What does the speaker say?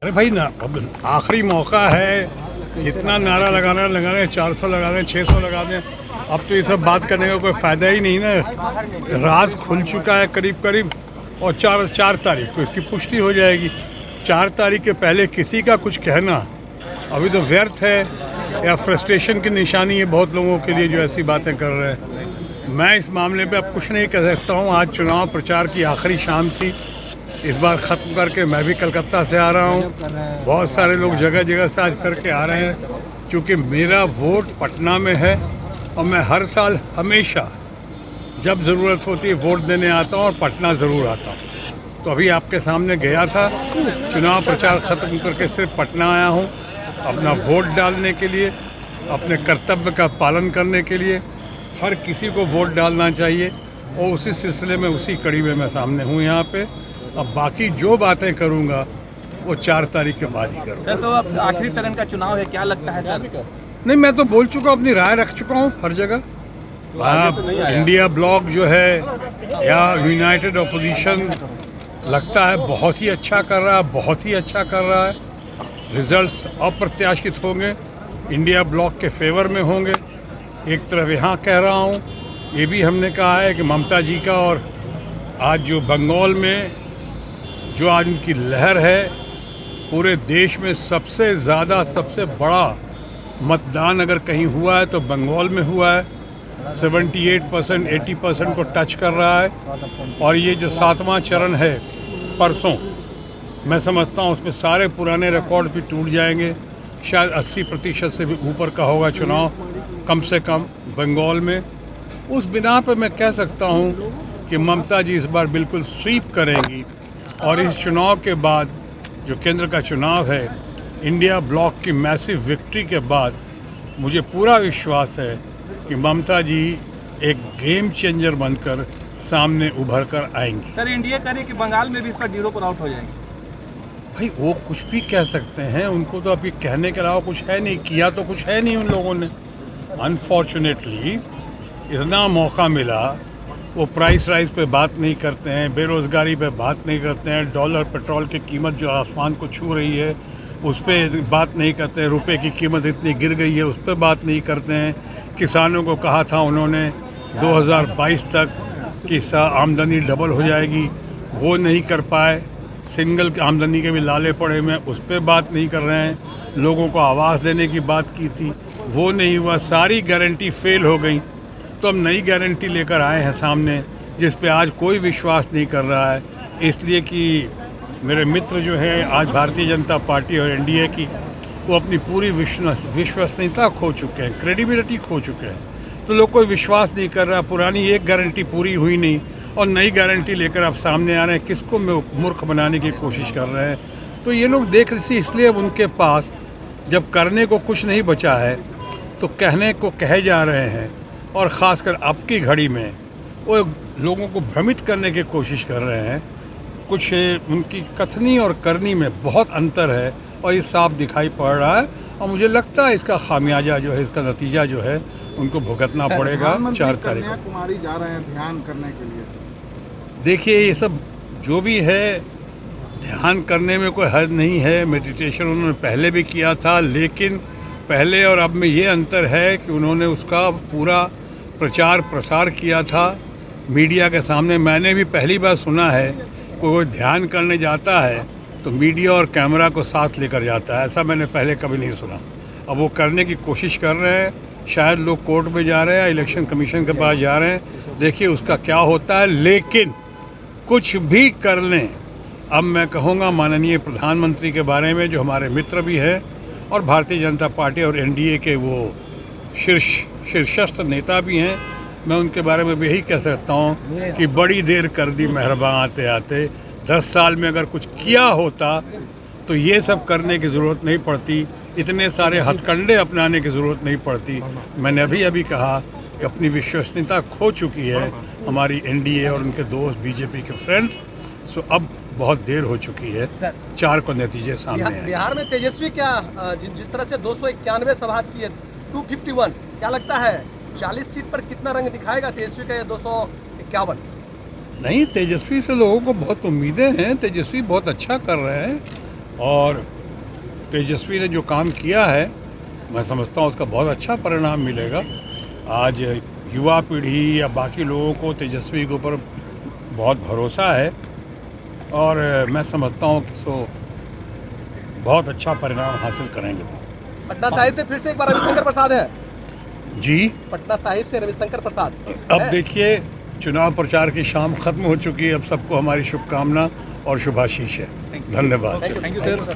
अरे भाई ना, अब आखिरी मौका है। जितना नारा लगाना लगाने, 400 लगा दें, 600 लगा दें। अब तो ये सब बात करने का कोई फ़ायदा ही नहीं ना। राज खुल चुका है करीब करीब, और चार तारीख को इसकी पुष्टि हो जाएगी। 4 तारीख के पहले किसी का कुछ कहना अभी तो व्यर्थ है, या फ्रस्ट्रेशन की निशानी है बहुत लोगों के लिए जो ऐसी बातें कर रहे हैं। मैं इस मामले पे अब कुछ नहीं कह सकता हूँ। आज चुनाव प्रचार की आखिरी शाम थी, इस बार ख़त्म करके मैं भी कलकत्ता से आ रहा हूँ। बहुत सारे लोग जगह जगह से आज करके आ रहे हैं, क्योंकि मेरा वोट पटना में है और मैं हर साल हमेशा जब ज़रूरत होती है वोट देने आता हूँ और पटना ज़रूर आता हूँ। तो अभी आपके सामने गया था, चुनाव प्रचार ख़त्म करके सिर्फ पटना आया हूँ अपना वोट डालने के लिए, अपने कर्तव्य का पालन करने के लिए। हर किसी को वोट डालना चाहिए, और उसी सिलसिले में, उसी कड़ी में मैं सामने हूँ यहाँ पे। अब बाकी जो बातें करूँगा वो 4 तारीख के बाद ही करूँगा। सर, तो अब आखिरी चरण का चुनाव है, क्या लगता है सर? नहीं, मैं तो बोल चुका हूँ, अपनी राय रख चुका हूँ हर जगह। आप इंडिया ब्लॉक जो है या यूनाइटेड अपोजिशन लगता है बहुत ही अच्छा कर रहा है, बहुत ही अच्छा कर रहा है। रिजल्ट्स अप्रत्याशित होंगे, इंडिया ब्लॉक के फेवर में होंगे। एक तरफ यहाँ कह रहा हूँ, ये भी हमने कहा है कि ममता जी का, और आज जो बंगाल में जो आज उनकी लहर है, पूरे देश में सबसे ज़्यादा, सबसे बड़ा मतदान अगर कहीं हुआ है तो बंगाल में हुआ है। 78%, 80% को टच कर रहा है। और ये जो 7वां चरण है परसों, मैं समझता हूँ उसमें सारे पुराने रिकॉर्ड भी टूट जाएंगे। शायद 80% से भी ऊपर का होगा चुनाव, कम से कम बंगाल में। उस बिना पर मैं कह सकता हूँ कि ममता जी इस बार बिल्कुल स्वीप करेंगी। और इस चुनाव के बाद जो केंद्र का चुनाव है, इंडिया ब्लॉक की मैसिव विक्ट्री के बाद मुझे पूरा विश्वास है कि ममता जी एक गेम चेंजर बनकर सामने उभर कर आएंगी। सर, इंडिया कह रही है कि बंगाल में भी इस पर 0 पर आउट हो जाएंगे। भाई वो कुछ भी कह सकते हैं, उनको तो अभी कहने के अलावा कुछ है नहीं, किया तो कुछ है नहीं उन लोगों ने। अनफॉर्चुनेटली इतना मौका मिला, वो प्राइस राइज पे बात नहीं करते हैं, बेरोज़गारी पे बात नहीं करते हैं, डॉलर पेट्रोल की कीमत जो आसमान को छू रही है उस पर बात नहीं करते हैं, रुपए की कीमत इतनी गिर गई है उस पर बात नहीं करते हैं। किसानों को कहा था उन्होंने 2022 तक कि आमदनी डबल हो जाएगी, वो नहीं कर पाए। सिंगल आमदनी के भी लाले पड़े में, उस पर बात नहीं कर रहे हैं। लोगों को आवास देने की बात की थी, वो नहीं हुआ। सारी गारंटी फेल हो गई। तो हम नई गारंटी लेकर आए हैं सामने, जिस पे आज कोई विश्वास नहीं कर रहा है, इसलिए कि मेरे मित्र जो हैं आज भारतीय जनता पार्टी और एनडीए की, वो अपनी पूरी विश्वसनीयता खो चुके हैं, क्रेडिबिलिटी खो चुके हैं। तो लोग कोई विश्वास नहीं कर रहा। पुरानी एक गारंटी पूरी हुई नहीं और नई गारंटी लेकर आप सामने आ रहे हैं, किसको मूर्ख बनाने की कोशिश कर रहे हैं। तो ये लोग देख रहे, इसलिए अब उनके पास जब करने को कुछ नहीं बचा है तो कहने को कहे जा रहे हैं। और ख़ासकर अब की घड़ी में वो लोगों को भ्रमित करने की कोशिश कर रहे हैं। कुछ उनकी कथनी और करनी में बहुत अंतर है, और ये साफ दिखाई पड़ रहा है। और मुझे लगता है इसका खामियाजा जो है, इसका नतीजा जो है, उनको भुगतना पड़ेगा 4 तारीख को। कन्याकुमारी जा रहे हैं ध्यान करने के लिए। देखिए, ये सब जो भी है, ध्यान करने में कोई हद नहीं है। मेडिटेशन उन्होंने पहले भी किया था, लेकिन पहले और अब में ये अंतर है कि उन्होंने उसका पूरा प्रचार प्रसार किया था मीडिया के सामने। मैंने भी पहली बार सुना है कोई ध्यान करने जाता है तो मीडिया और कैमरा को साथ लेकर जाता है, ऐसा मैंने पहले कभी नहीं सुना। अब वो करने की कोशिश कर रहे हैं। शायद लोग कोर्ट में जा रहे हैं, इलेक्शन कमीशन के पास जा रहे हैं, देखिए उसका क्या होता है। लेकिन कुछ भी कर लें, अब मैं कहूँगा माननीय प्रधानमंत्री के बारे में, जो हमारे मित्र भी हैं और भारतीय जनता पार्टी और एनडीए के वो शीर्षस्थ नेता भी हैं, मैं उनके बारे में भी यही कह सकता हूँ कि बड़ी देर कर दी मेहरबान आते आते। 10 साल में अगर कुछ किया होता तो ये सब करने की ज़रूरत नहीं पड़ती, इतने सारे हथकंडे अपनाने की ज़रूरत नहीं पड़ती। मैंने अभी कहा कि अपनी विश्वसनीयता खो चुकी है हमारी एनडीए और उनके दोस्त बीजेपी के फ्रेंड्स। सो अब बहुत देर हो चुकी है, 4 को नतीजे सामने हैं। बिहार में तेजस्वी क्या जिस तरह से 291 सभा की है, 251, क्या लगता है 40 सीट पर कितना रंग दिखाएगा तेजस्वी का, 251? नहीं, तेजस्वी से लोगों को बहुत उम्मीदें हैं। तेजस्वी बहुत अच्छा कर रहे हैं। और तेजस्वी ने जो काम किया है, मैं समझता हूँ उसका बहुत अच्छा परिणाम मिलेगा। आज युवा पीढ़ी या बाकी लोगों को तेजस्वी के ऊपर बहुत भरोसा है और मैं समझता हूँ कि सो बहुत अच्छा परिणाम हासिल करेंगे वो। पटना साहिब से फिर से एक बार रविशंकर प्रसाद है। जी, पटना साहिब से रविशंकर प्रसाद अब है। देखिए चुनाव प्रचार की शाम खत्म हो चुकी है। अब सबको हमारी शुभकामना और शुभाशीष है। धन्यवाद। Thank you sir.